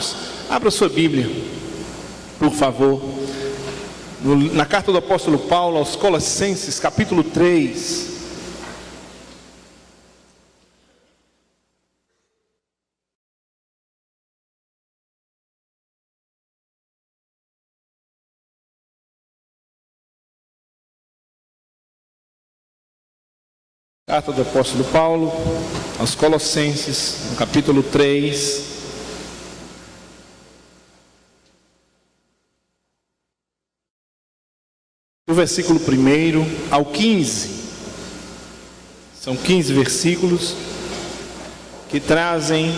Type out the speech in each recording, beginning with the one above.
amados, abra sua Bíblia, por favor, na carta do apóstolo Paulo aos Colossenses, capítulo 3. Carta do apóstolo Paulo aos Colossenses, no capítulo 3. Do versículo 1 ao 15. São 15 versículos que trazem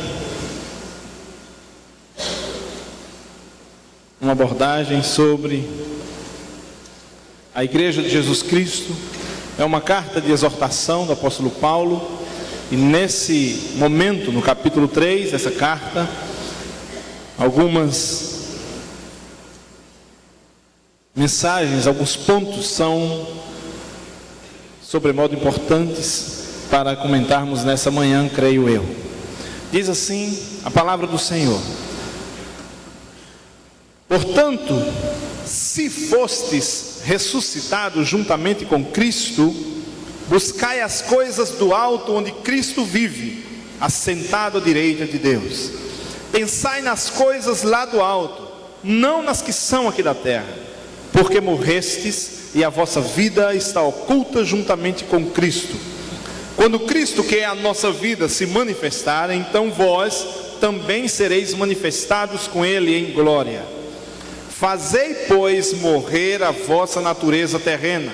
uma abordagem sobre a Igreja de Jesus Cristo. É uma carta de exortação do apóstolo Paulo, e nesse momento, no capítulo 3 dessa carta, algumas mensagens, alguns pontos são sobremodo importantes para comentarmos nessa manhã, creio eu. Diz assim a palavra do Senhor: portanto, se fostes ressuscitados juntamente com Cristo, buscai as coisas do alto, onde Cristo vive, assentado à direita de Deus. Pensai nas coisas lá do alto, não nas que são aqui da terra, porque morrestes e a vossa vida está oculta juntamente com Cristo. Quando Cristo, que é a nossa vida, se manifestar, então vós também sereis manifestados com Ele em glória. Fazei, pois, morrer a vossa natureza terrena: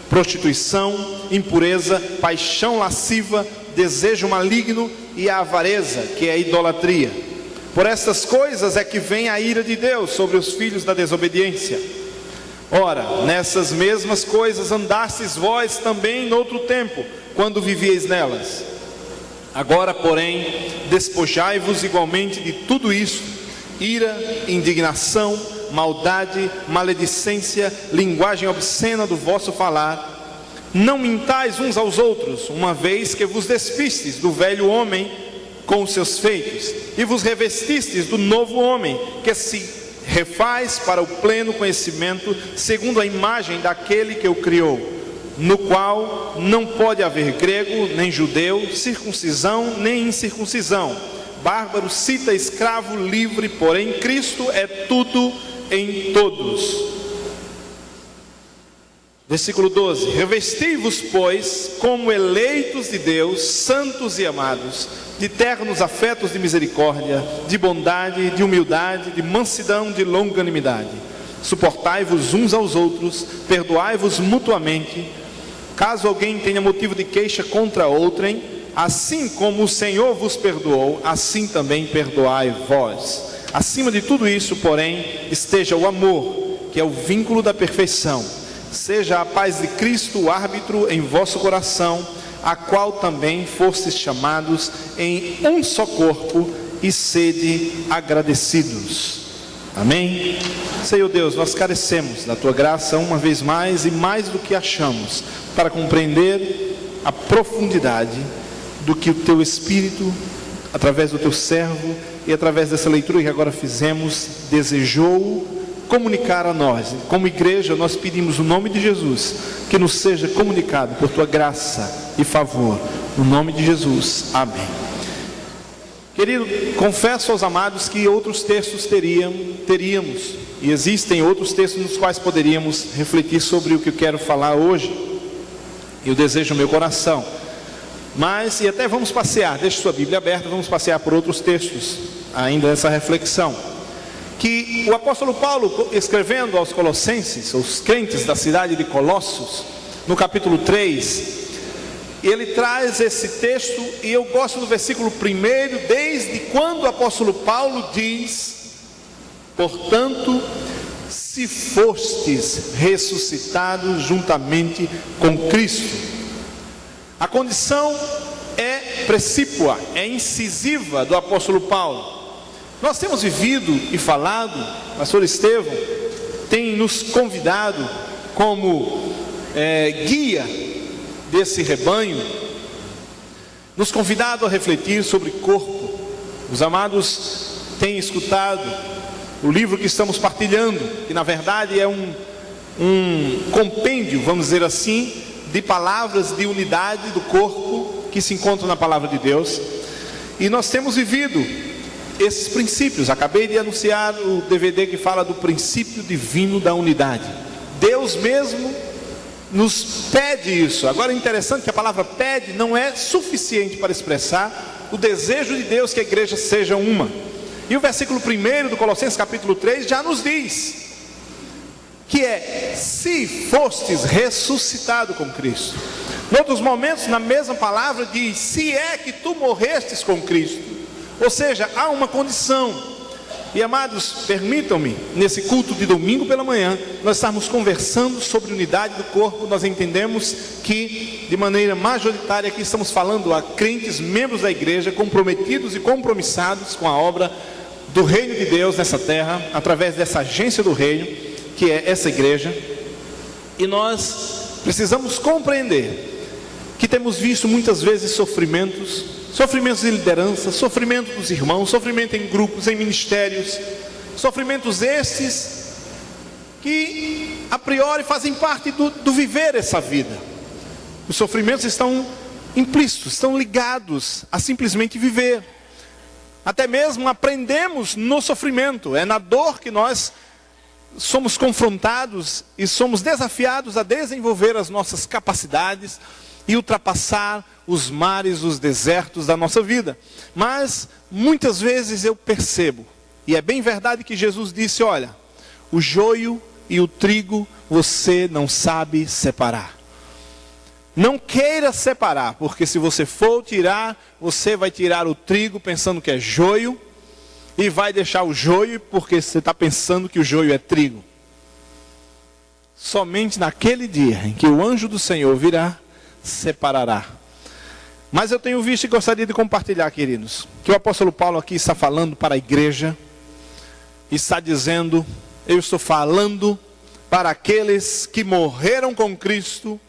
prostituição, impureza, paixão lasciva, desejo maligno e a avareza, que é a idolatria. Por estas coisas é que vem a ira de Deus sobre os filhos da desobediência. Ora, nessas mesmas coisas andastes vós também noutro tempo, quando vivieis nelas. Agora, porém, despojai-vos igualmente de tudo isso: ira, indignação, maldade, maledicência, linguagem obscena do vosso falar. Não mintais uns aos outros, uma vez que vos despistes do velho homem com os seus feitos, e vos revestistes do novo homem, que se refaz para o pleno conhecimento, segundo a imagem daquele que o criou, no qual não pode haver grego, nem judeu, circuncisão, nem incircuncisão, bárbaro, cita, escravo, livre, porém Cristo é tudo em todos. Versículo 12: revesti-vos, pois, como eleitos de Deus, santos e amados, de ternos afetos de misericórdia, de bondade, de humildade, de mansidão, de longanimidade. Suportai-vos uns aos outros, perdoai-vos mutuamente, caso alguém tenha motivo de queixa contra outrem. Assim como o Senhor vos perdoou, assim também perdoai vós. Acima de tudo isso, porém, esteja o amor, que é o vínculo da perfeição. Seja a paz de Cristo o árbitro em vosso coração, a qual também fostes chamados em um só corpo, e sede agradecidos. Amém? Senhor Deus, nós carecemos da Tua graça uma vez mais, e mais do que achamos, para compreender a profundidade do que o Teu Espírito, através do Teu servo e através dessa leitura que agora fizemos, desejou comunicar a nós. Como igreja, nós pedimos no nome de Jesus que nos seja comunicado por Tua graça e favor, no nome de Jesus, amém. Querido, confesso aos amados que outros textos teríamos, e existem outros textos nos quais poderíamos refletir sobre o que eu quero falar hoje, e o desejo no meu coração. Mas, e até vamos passear, deixe sua Bíblia aberta, vamos passear por outros textos, ainda nessa reflexão, que o apóstolo Paulo, escrevendo aos Colossenses, os crentes da cidade de Colossos, no capítulo 3, ele traz esse texto, e eu gosto do versículo 1, desde quando o apóstolo Paulo diz: portanto, se fostes ressuscitados juntamente com Cristo. A condição é precípua, é incisiva do apóstolo Paulo. Nós temos vivido e falado, o pastor Estevão tem nos convidado como guia desse rebanho, nos convidado a refletir sobre corpo. Os amados tem escutado o livro que estamos partilhando, que na verdade é um compêndio, vamos dizer assim, de palavras de unidade do corpo que se encontram na palavra de Deus. E nós temos vivido esses princípios. Acabei de anunciar o DVD que fala do princípio divino da unidade. Deus mesmo nos pede isso. Agora é interessante que a palavra pede não é suficiente para expressar o desejo de Deus que a igreja seja uma. E o versículo 1 do Colossenses capítulo 3 já nos diz que é: se fostes ressuscitado com Cristo. Em outros momentos, na mesma palavra diz: se é que tu morrestes com Cristo. Ou seja, há uma condição. E amados, permitam-me, nesse culto de domingo pela manhã, nós estamos conversando sobre unidade do corpo. Nós entendemos que, de maneira majoritária, aqui estamos falando a crentes, membros da igreja, comprometidos e compromissados com a obra do reino de Deus nessa terra, através dessa agência do reino, que é essa igreja. E nós precisamos compreender que temos visto muitas vezes sofrimentos de liderança, sofrimento dos irmãos, sofrimento em grupos, em ministérios, sofrimentos estes que a priori fazem parte do viver essa vida. Os sofrimentos estão implícitos, estão ligados a simplesmente viver. Até mesmo aprendemos no sofrimento, é na dor que nós somos confrontados e somos desafiados a desenvolver as nossas capacidades e ultrapassar os mares, os desertos da nossa vida. Mas muitas vezes eu percebo, e é bem verdade que Jesus disse: olha, o joio e o trigo você não sabe separar. Não queira separar, porque se você for tirar, você vai tirar o trigo pensando que é joio, e vai deixar o joio porque você está pensando que o joio é trigo. Somente naquele dia em que o anjo do Senhor virá, separará. Mas eu tenho visto e gostaria de compartilhar, queridos, que o apóstolo Paulo aqui está falando para a igreja, está dizendo: eu estou falando para aqueles que morreram com Cristo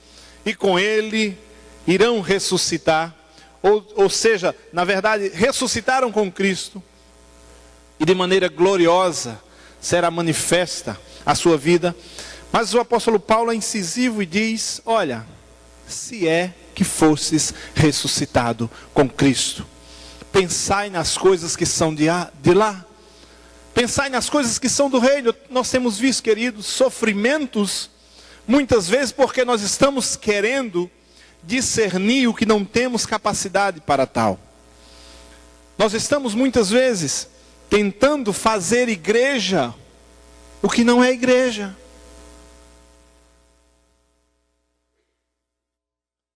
e com Ele irão ressuscitar, ou seja, na verdade, ressuscitaram com Cristo, e de maneira gloriosa será manifesta a sua vida. Mas o apóstolo Paulo é incisivo e diz: olha, se é que fostes ressuscitado com Cristo, pensai nas coisas que são de lá, pensai nas coisas que são do reino. Nós temos visto, queridos, sofrimentos, muitas vezes porque nós estamos querendo discernir o que não temos capacidade para tal. Nós estamos muitas vezes tentando fazer igreja o que não é igreja.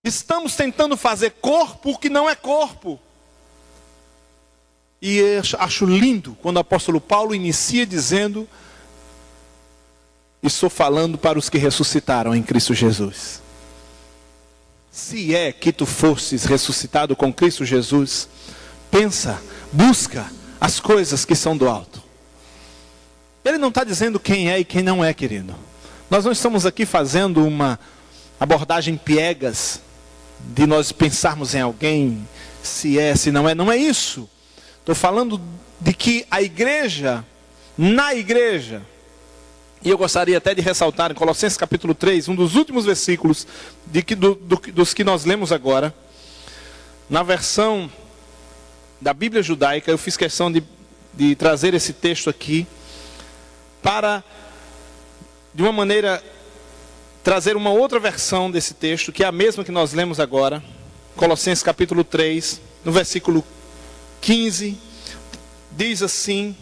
Estamos tentando fazer corpo o que não é corpo. E eu acho lindo quando o apóstolo Paulo inicia dizendo: estou falando para os que ressuscitaram em Cristo Jesus. Se é que tu fostes ressuscitado com Cristo Jesus, pensa, busca as coisas que são do alto. Ele não está dizendo quem é e quem não é, querido. Nós não estamos aqui fazendo uma abordagem piegas, de nós pensarmos em alguém, se é, se não é. Não é isso. Estou falando de que a igreja, na igreja, e eu gostaria até de ressaltar em Colossenses capítulo 3, um dos últimos versículos dos que nós lemos agora, na versão da Bíblia judaica. Eu fiz questão de trazer esse texto aqui, para, de uma maneira, trazer uma outra versão desse texto, que é a mesma que nós lemos agora. Colossenses capítulo 3, no versículo 15, diz assim,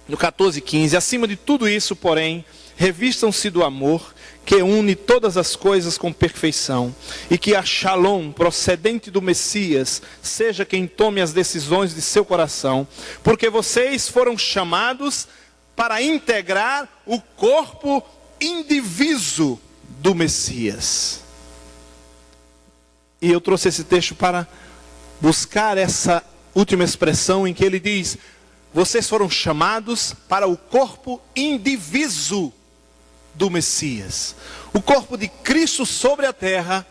no 14:15: acima de tudo isso, porém, revistam-se do amor, que une todas as coisas com perfeição, e que a Shalom, procedente do Messias, seja quem tome as decisões de seu coração, porque vocês foram chamados para integrar o corpo indiviso do Messias. E eu trouxe esse texto para buscar essa última expressão em que ele diz: vocês foram chamados para o corpo indiviso do Messias. O corpo de Cristo sobre a terra,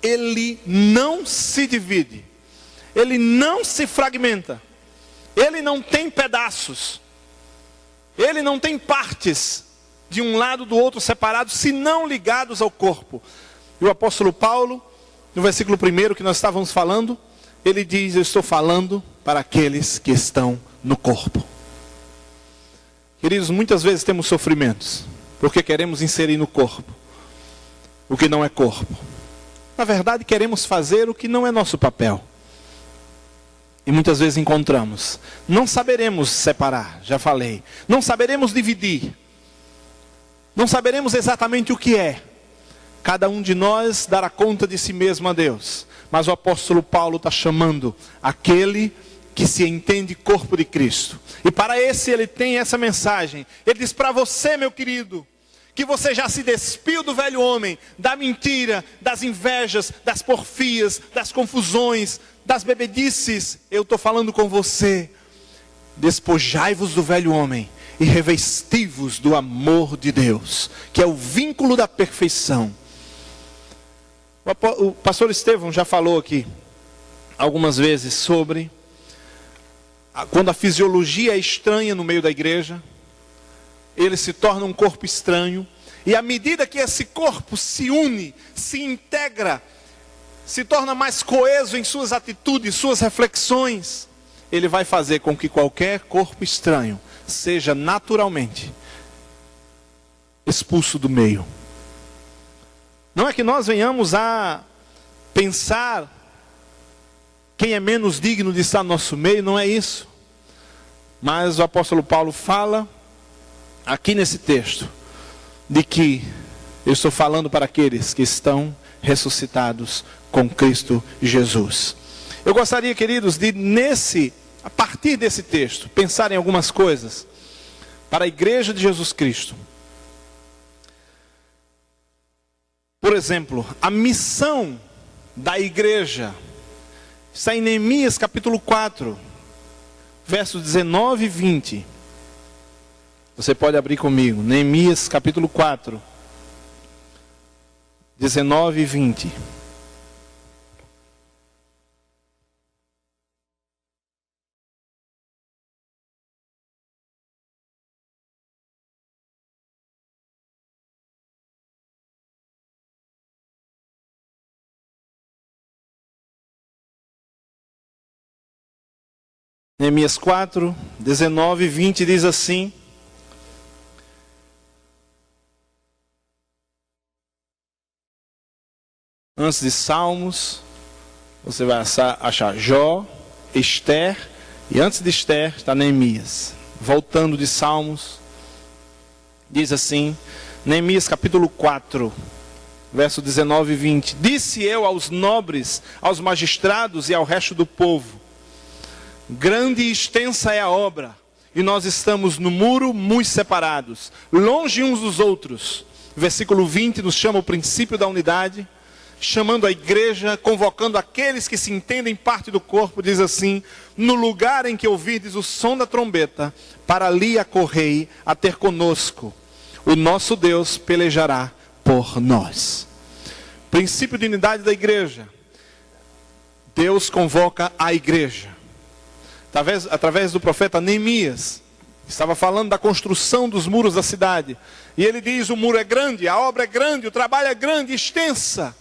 ele não se divide, ele não se fragmenta, Ele não tem pedaços. Ele não tem partes de um lado do outro separados, senão ligados ao corpo. E o apóstolo Paulo, no versículo 1 que nós estávamos falando, ele diz: eu estou falando para aqueles que estão no corpo. Queridos, muitas vezes temos sofrimentos, porque queremos inserir no corpo o que não é corpo. Na verdade, queremos fazer o que não é nosso papel. E muitas vezes encontramos. Não saberemos separar, já falei. Não saberemos dividir. Não saberemos exatamente o que é. Cada um de nós dará conta de si mesmo a Deus. Mas o apóstolo Paulo está chamando aquele que se entende corpo de Cristo. E para esse ele tem essa mensagem. Ele diz para você, meu querido, que você já se despiu do velho homem, da mentira, das invejas, das porfias, das confusões, das bebedices. Eu estou falando com você. Despojai-vos do velho homem e revesti-vos do amor de Deus, que é o vínculo da perfeição. O pastor Estevão já falou aqui algumas vezes sobre quando a fisiologia é estranha no meio da igreja, ele se torna um corpo estranho, e à medida que esse corpo se une, se integra, se torna mais coeso em suas atitudes, suas reflexões, ele vai fazer com que qualquer corpo estranho seja naturalmente expulso do meio. Não é que nós venhamos a pensar quem é menos digno de estar no nosso meio, não é isso. Mas o apóstolo Paulo fala aqui nesse texto de que eu estou falando para aqueles que estão ressuscitados com Cristo Jesus. Eu gostaria, queridos, de a partir desse texto, pensar em algumas coisas para a igreja de Jesus Cristo. Por exemplo, a missão da igreja está em Neemias capítulo 4, versos 19 e 20. Você pode abrir comigo, Neemias capítulo 4, 19 e 20. Neemias 4, 19 e 20 diz assim: antes de Salmos, você vai achar Jó, Esther, e antes de Esther está Neemias. Voltando de Salmos, diz assim, Neemias capítulo 4, verso 19 e 20. Disse eu aos nobres, aos magistrados e ao resto do povo: grande e extensa é a obra, e nós estamos no muro muito separados, longe uns dos outros. Versículo 20 nos chama o princípio da unidade, chamando a igreja, convocando aqueles que se entendem parte do corpo, diz assim: no lugar em que ouvirdes o som da trombeta, para ali acorrei a ter conosco, o nosso Deus pelejará por nós. Princípio de unidade da igreja. Deus convoca a igreja. Através do profeta Neemias, estava falando da construção dos muros da cidade. E ele diz: o muro é grande, a obra é grande, o trabalho é grande, extensa.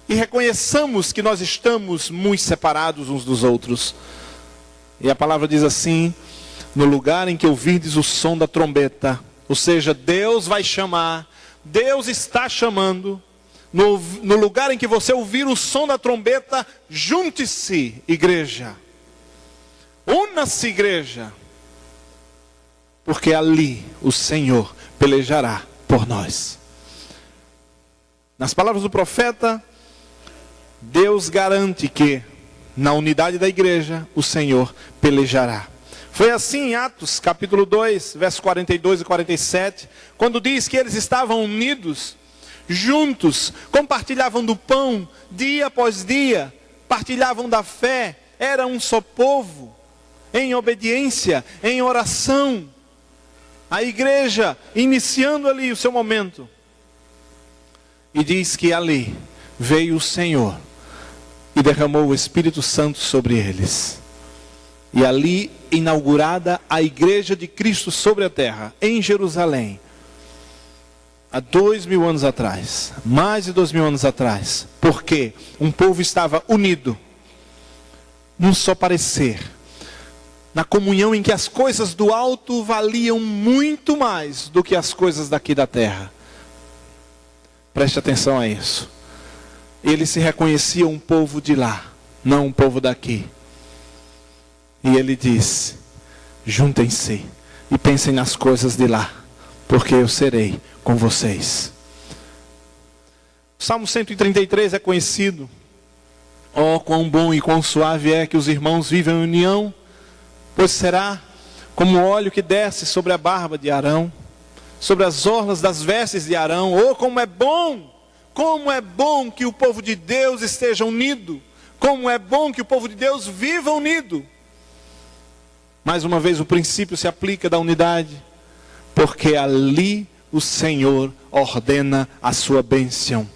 E reconheçamos que nós estamos muito separados uns dos outros. E a palavra diz assim: no lugar em que ouvirdes o som da trombeta, ou seja, Deus vai chamar, Deus está chamando. No lugar em que você ouvir o som da trombeta, junte-se, igreja. Una-se, igreja, porque ali o Senhor pelejará por nós. Nas palavras do profeta, Deus garante que na unidade da igreja o Senhor pelejará. Foi assim em Atos capítulo 2, versos 42 e 47, quando diz que eles estavam unidos, juntos, compartilhavam do pão dia após dia, partilhavam da fé, era um só povo, em obediência, em oração. A igreja iniciando ali o seu momento. E diz que ali veio o Senhor e derramou o Espírito Santo sobre eles. E ali inaugurada a igreja de Cristo sobre a terra, em Jerusalém. Há 2000 anos atrás, mais de 2000 anos atrás. Porque um povo estava unido, num só parecer, na comunhão em que as coisas do alto valiam muito mais do que as coisas daqui da terra. Preste atenção a isso. Ele se reconhecia um povo de lá, não um povo daqui. E ele disse: juntem-se e pensem nas coisas de lá, porque eu serei com vocês. O Salmo 133 é conhecido. Oh, quão bom e quão suave é que os irmãos vivem em união, pois será como o óleo que desce sobre a barba de Arão, sobre as orlas das vestes de Arão. Oh, como é bom que o povo de Deus esteja unido, como é bom que o povo de Deus viva unido. Mais uma vez o princípio se aplica da unidade, porque ali o Senhor ordena a sua bênção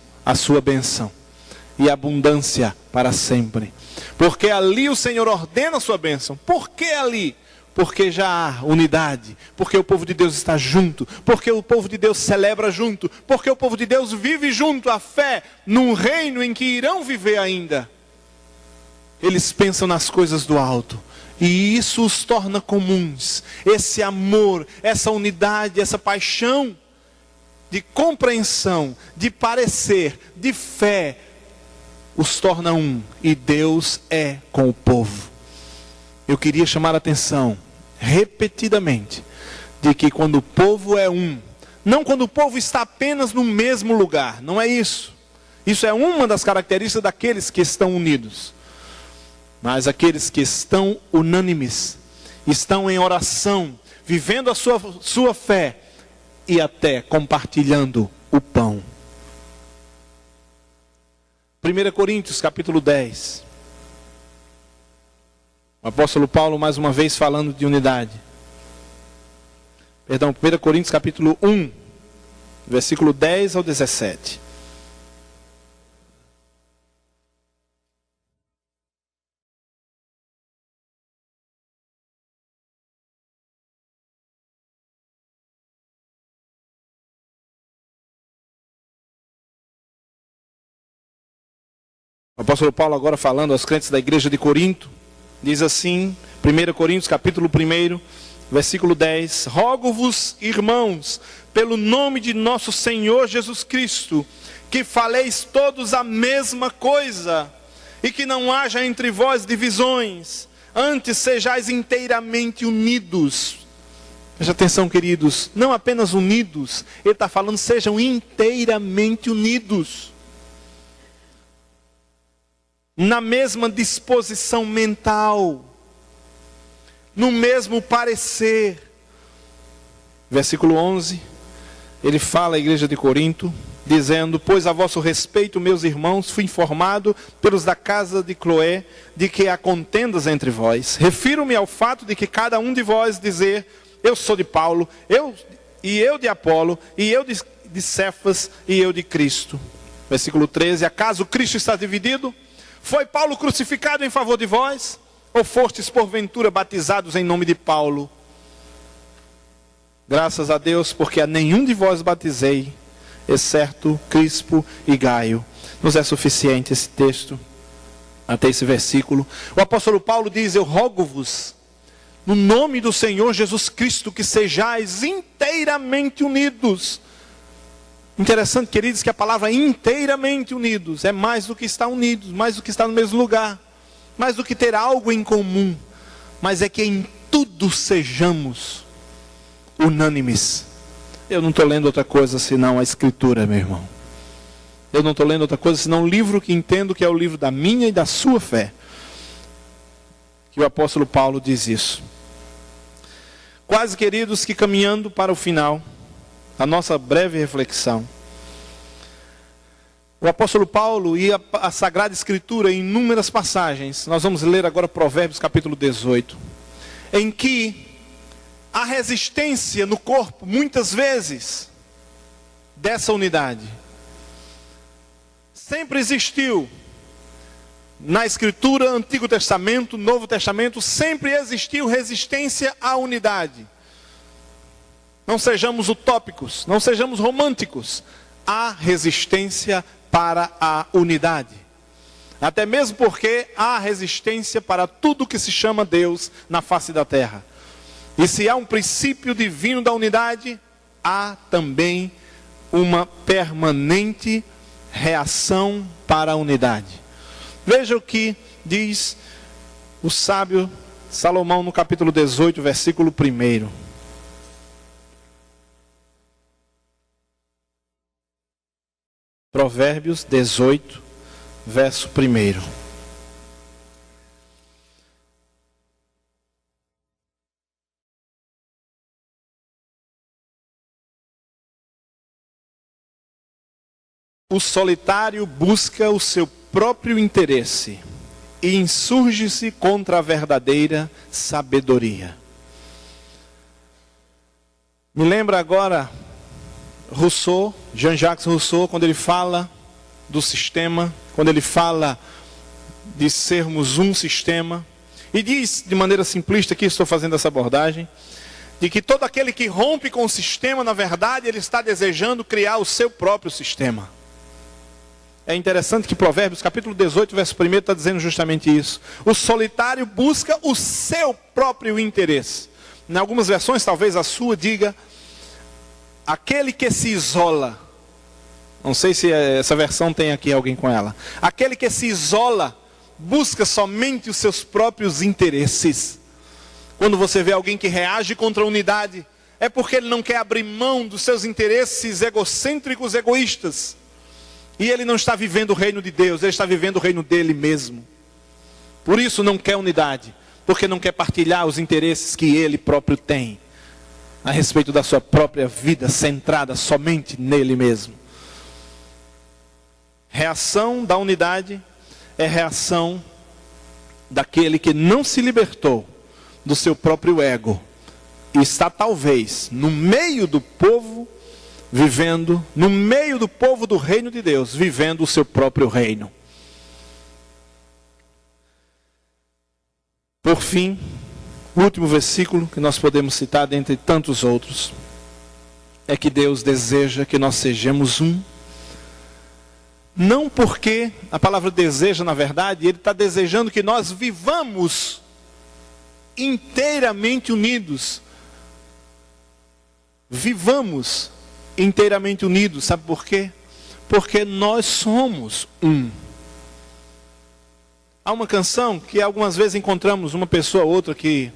e abundância para sempre. Porque ali o Senhor ordena a sua bênção. Por que ali? Porque já há unidade, porque o povo de Deus está junto, porque o povo de Deus celebra junto, porque o povo de Deus vive junto a fé num reino em que irão viver ainda. Eles pensam nas coisas do alto. E isso os torna comuns. Esse amor, essa unidade, essa paixão de compreensão, de parecer, de fé, os torna um. E Deus é com o povo. Eu queria chamar a atenção, repetidamente, de que quando o povo é um, não quando o povo está apenas no mesmo lugar, não é isso. Isso é uma das características daqueles que estão unidos. Mas aqueles que estão unânimes, estão em oração, vivendo a sua fé e até compartilhando o pão. 1 Coríntios capítulo 10. O apóstolo Paulo mais uma vez falando de unidade. 1 Coríntios capítulo 1, versículo 10 ao 17. O apóstolo Paulo agora falando aos crentes da igreja de Corinto, diz assim, 1 Coríntios capítulo 1, versículo 10. Rogo-vos, irmãos, pelo nome de nosso Senhor Jesus Cristo, que faleis todos a mesma coisa, e que não haja entre vós divisões, antes sejais inteiramente unidos. Preste atenção, queridos, não apenas unidos, ele está falando sejam inteiramente unidos. Na mesma disposição mental, no mesmo parecer. Versículo 11, ele fala à igreja de Corinto, dizendo: pois a vosso respeito, meus irmãos, fui informado pelos da casa de Cloé, de que há contendas entre vós. Refiro-me ao fato de que cada um de vós dizer: eu sou de Paulo, eu de Apolo, e eu de Cefas, e eu de Cristo. Versículo 13, acaso Cristo está dividido? Foi Paulo crucificado em favor de vós? Ou fostes porventura batizados em nome de Paulo? Graças a Deus, porque a nenhum de vós batizei, exceto Crispo e Gaio. Nos é suficiente esse texto, até esse versículo. O apóstolo Paulo diz: eu rogo-vos, no nome do Senhor Jesus Cristo, que sejais inteiramente unidos. Interessante, queridos, que a palavra inteiramente unidos é mais do que estar unidos, mais do que estar no mesmo lugar, mais do que ter algo em comum, mas é que em tudo sejamos unânimes. Eu não estou lendo outra coisa senão a Escritura, meu irmão. Eu não estou lendo outra coisa senão o livro que entendo que é o livro da minha e da sua fé. Que o apóstolo Paulo diz isso. Quase, queridos, que caminhando para o final, a nossa breve reflexão. O apóstolo Paulo e a Sagrada Escritura em inúmeras passagens, nós vamos ler agora Provérbios capítulo 18, em que há resistência no corpo, muitas vezes, dessa unidade. Sempre existiu, na Escritura, Antigo Testamento, Novo Testamento, sempre existiu resistência à unidade. Não sejamos utópicos, não sejamos românticos. Há resistência para a unidade. Até mesmo porque há resistência para tudo que se chama Deus na face da terra. E se há um princípio divino da unidade, há também uma permanente reação para a unidade. Veja o que diz o sábio Salomão no capítulo 18, versículo 1. Provérbios 18, verso 1. O solitário busca o seu próprio interesse e insurge-se contra a verdadeira sabedoria. Me lembra agora Rousseau, Jean-Jacques Rousseau, quando ele fala do sistema, quando ele fala de sermos um sistema, e diz de maneira simplista, aqui estou fazendo essa abordagem, de que todo aquele que rompe com o sistema, na verdade, ele está desejando criar o seu próprio sistema. É interessante que Provérbios, capítulo 18, verso 1, está dizendo justamente isso. O solitário busca o seu próprio interesse. Em algumas versões, talvez a sua diga, aquele que se isola. Não sei se essa versão tem aqui alguém com ela. Aquele que se isola, busca somente os seus próprios interesses. Quando você vê alguém que reage contra a unidade, é porque ele não quer abrir mão dos seus interesses egocêntricos, egoístas. E ele não está vivendo o reino de Deus, ele está vivendo o reino dele mesmo. Por isso não quer unidade, porque não quer partilhar os interesses que ele próprio tem, a respeito da sua própria vida, centrada somente nele mesmo. Reação da unidade é reação daquele que não se libertou do seu próprio ego, e está talvez no meio do povo, vivendo, no meio do povo do reino de Deus, vivendo o seu próprio reino. Por fim, o último versículo que nós podemos citar, dentre tantos outros, é que Deus deseja que nós sejamos um. Não porque a palavra deseja, na verdade, Ele está desejando que nós vivamos inteiramente unidos. Vivamos inteiramente unidos, sabe por quê? Porque nós somos um. Há uma canção que algumas vezes encontramos uma pessoa ou outra que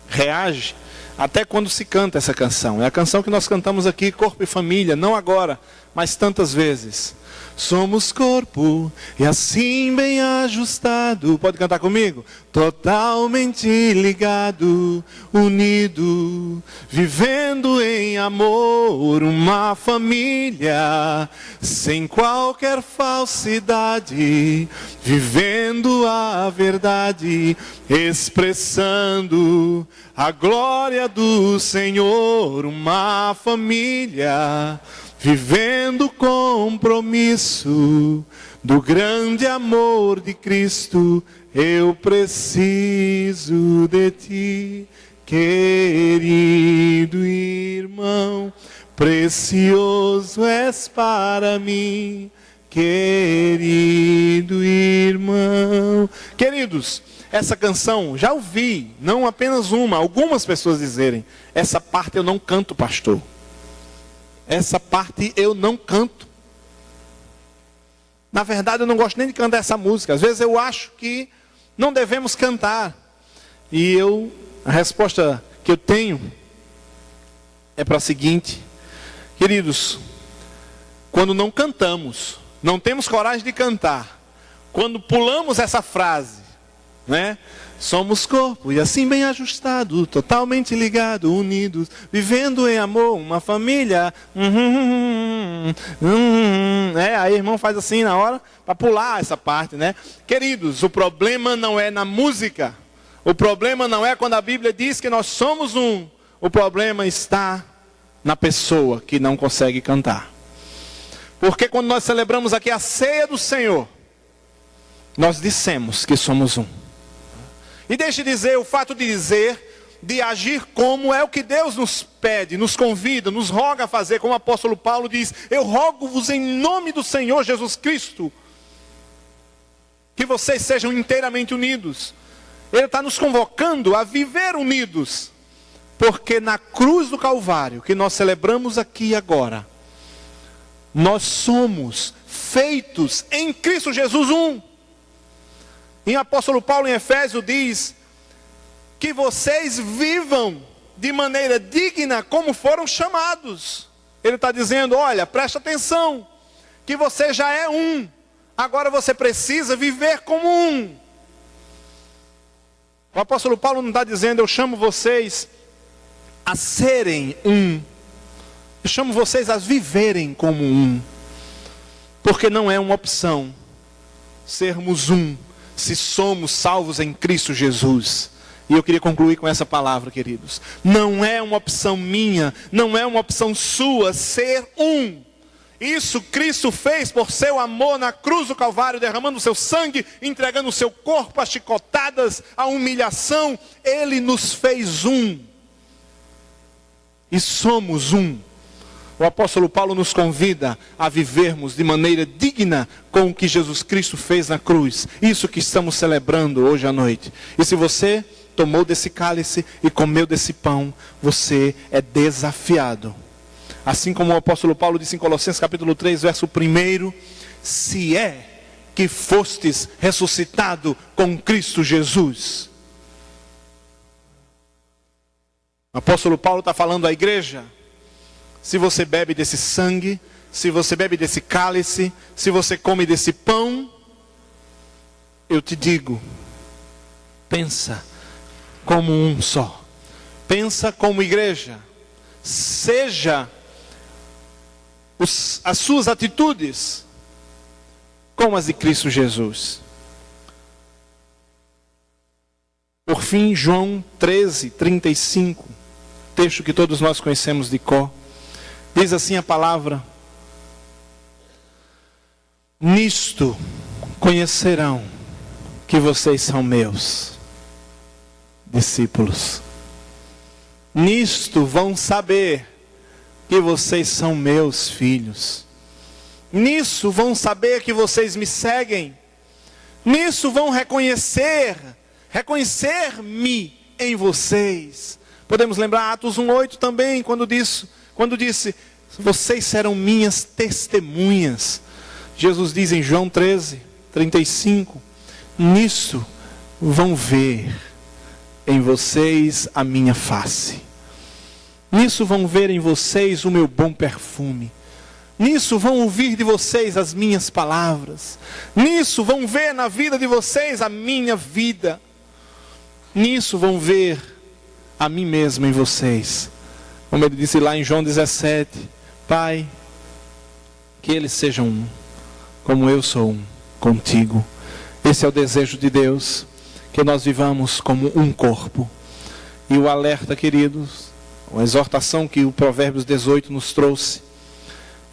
reage, até quando se canta essa canção. É a canção que nós cantamos aqui, Corpo e Família, não agora, mas tantas vezes. Somos corpo e assim bem ajustado. Pode cantar comigo? Totalmente ligado, unido, vivendo em amor, uma família, sem qualquer falsidade, vivendo a verdade, expressando a glória do Senhor, uma família, vivendo o compromisso do grande amor de Cristo. Eu preciso de ti, querido irmão, precioso és para mim, querido irmão. Queridos, essa canção, já ouvi, não apenas uma, algumas pessoas dizerem, essa parte eu não canto, pastor. Essa parte eu não canto. Na verdade, eu não gosto nem de cantar essa música. Às vezes eu acho que não devemos cantar. E a resposta que eu tenho é para a seguinte: queridos, quando não cantamos, não temos coragem de cantar, quando pulamos essa frase, né? Somos corpo e assim bem ajustado, totalmente ligado, unidos, vivendo em amor, uma família. Aí o irmão faz assim na hora para pular essa parte, né? Queridos, o problema não é na música. O problema não é quando a Bíblia diz que nós somos um. O problema está na pessoa que não consegue cantar. Porque quando nós celebramos aqui a ceia do Senhor, nós dissemos que somos um. E deixe dizer, o fato de dizer, de agir como, é o que Deus nos pede, nos convida, nos roga a fazer, como o apóstolo Paulo diz: eu rogo-vos em nome do Senhor Jesus Cristo, que vocês sejam inteiramente unidos. Ele está nos convocando a viver unidos, porque na cruz do Calvário, que nós celebramos aqui agora, nós somos feitos em Cristo Jesus um. E o apóstolo Paulo em Efésios diz que vocês vivam de maneira digna como foram chamados. Ele está dizendo: olha, presta atenção, que você já é um, agora você precisa viver como um. O apóstolo Paulo não está dizendo: eu chamo vocês a serem um, eu chamo vocês a viverem como um, porque não é uma opção sermos um, se somos salvos em Cristo Jesus. E eu queria concluir com essa palavra, queridos. Não é uma opção minha, não é uma opção sua ser um. Isso Cristo fez por seu amor na cruz do Calvário, derramando o seu sangue, entregando o seu corpo a chicotadas, a humilhação. Ele nos fez um. E somos um. O apóstolo Paulo nos convida a vivermos de maneira digna com o que Jesus Cristo fez na cruz. Isso que estamos celebrando hoje à noite. E se você tomou desse cálice e comeu desse pão, você é desafiado. Assim como o apóstolo Paulo disse em Colossenses capítulo 3, verso 1: se é que fostes ressuscitado com Cristo Jesus. O apóstolo Paulo está falando à igreja: se você bebe desse sangue, se você bebe desse cálice, se você come desse pão, eu te digo, pensa como um só. Pensa como igreja. Seja as suas atitudes como as de Cristo Jesus. Por fim, João 13, 35, texto que todos nós conhecemos de cor, diz assim a palavra: nisto conhecerão que vocês são meus discípulos. Nisto vão saber que vocês são meus filhos. Nisso vão saber que vocês me seguem. Nisso vão reconhecer-me em vocês. Podemos lembrar Atos 1:8 também, quando disse: vocês serão minhas testemunhas. Jesus diz em João 13, 35: nisso vão ver em vocês a minha face. Nisso vão ver em vocês o meu bom perfume. Nisso vão ouvir de vocês as minhas palavras. Nisso vão ver na vida de vocês a minha vida. Nisso vão ver a mim mesmo em vocês. Como ele disse lá em João 17: Pai, que eles sejam um, como eu sou um contigo. Esse é o desejo de Deus, que nós vivamos como um corpo. E o alerta, queridos, a exortação que o Provérbios 18 nos trouxe,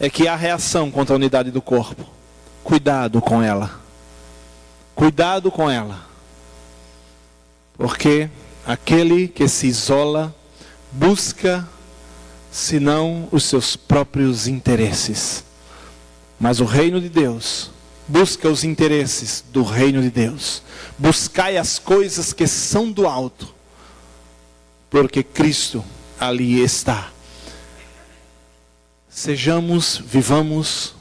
é que há reação contra a unidade do corpo. Cuidado com ela. Cuidado com ela. Porque aquele que se isola busca, senão os seus próprios interesses. Mas o reino de Deus busca os interesses do reino de Deus. Buscai as coisas que são do alto, porque Cristo ali está. Vivamos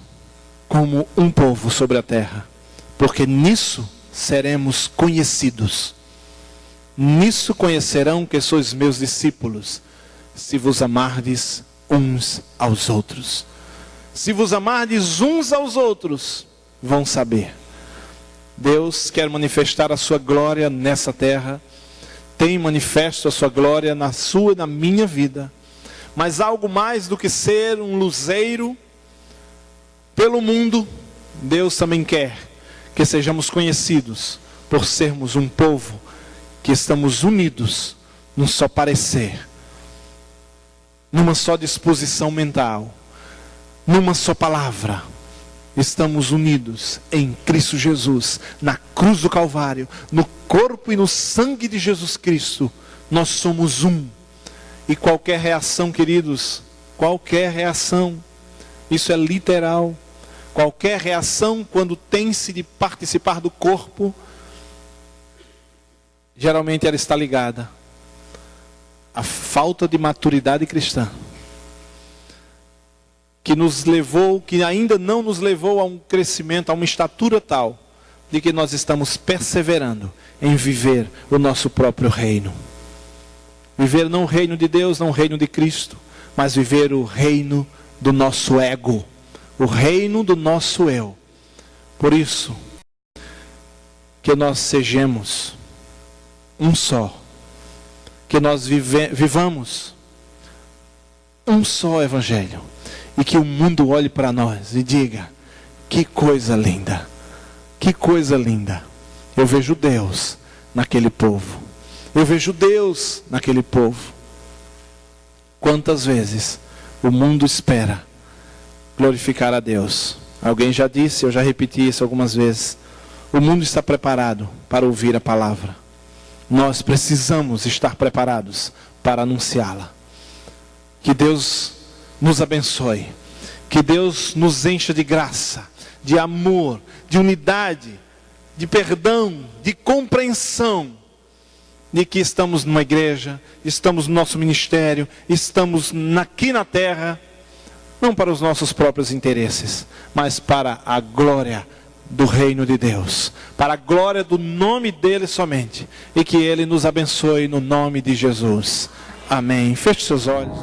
como um povo sobre a terra, porque nisso seremos conhecidos. Nisso conhecerão que sois meus discípulos, se vos amardes uns aos outros. Se vos amardes uns aos outros, vão saber. Deus quer manifestar a sua glória nessa terra. Tem manifesto a sua glória na sua e na minha vida. Mas algo mais do que ser um luzeiro pelo mundo, Deus também quer que sejamos conhecidos por sermos um povo que estamos unidos num só parecer, numa só disposição mental, numa só palavra, estamos unidos em Cristo Jesus, na cruz do Calvário, no corpo e no sangue de Jesus Cristo. Nós somos um. E qualquer reação, queridos, qualquer reação, isso é literal, qualquer reação quando tem-se de participar do corpo, geralmente ela está ligada à falta de maturidade cristã, que ainda não nos levou a um crescimento, a uma estatura tal, de que nós estamos perseverando em viver o nosso próprio reino. Viver não o reino de Deus, não o reino de Cristo, mas viver o reino do nosso ego, o reino do nosso eu. Por isso, que nós sejamos um só, que nós vivamos um só evangelho, e que o mundo olhe para nós e diga: que coisa linda, que coisa linda. Eu vejo Deus naquele povo, eu vejo Deus naquele povo. Quantas vezes o mundo espera glorificar a Deus? Alguém já disse, eu já repeti isso algumas vezes: o mundo está preparado para ouvir a palavra. Nós precisamos estar preparados para anunciá-la. Que Deus nos abençoe, que Deus nos encha de graça, de amor, de unidade, de perdão, de compreensão, de que estamos numa igreja, estamos no nosso ministério, estamos aqui na terra, não para os nossos próprios interesses, mas para a glória do reino de Deus, para a glória do nome dele somente, e que ele nos abençoe no nome de Jesus. Amém. Feche seus olhos.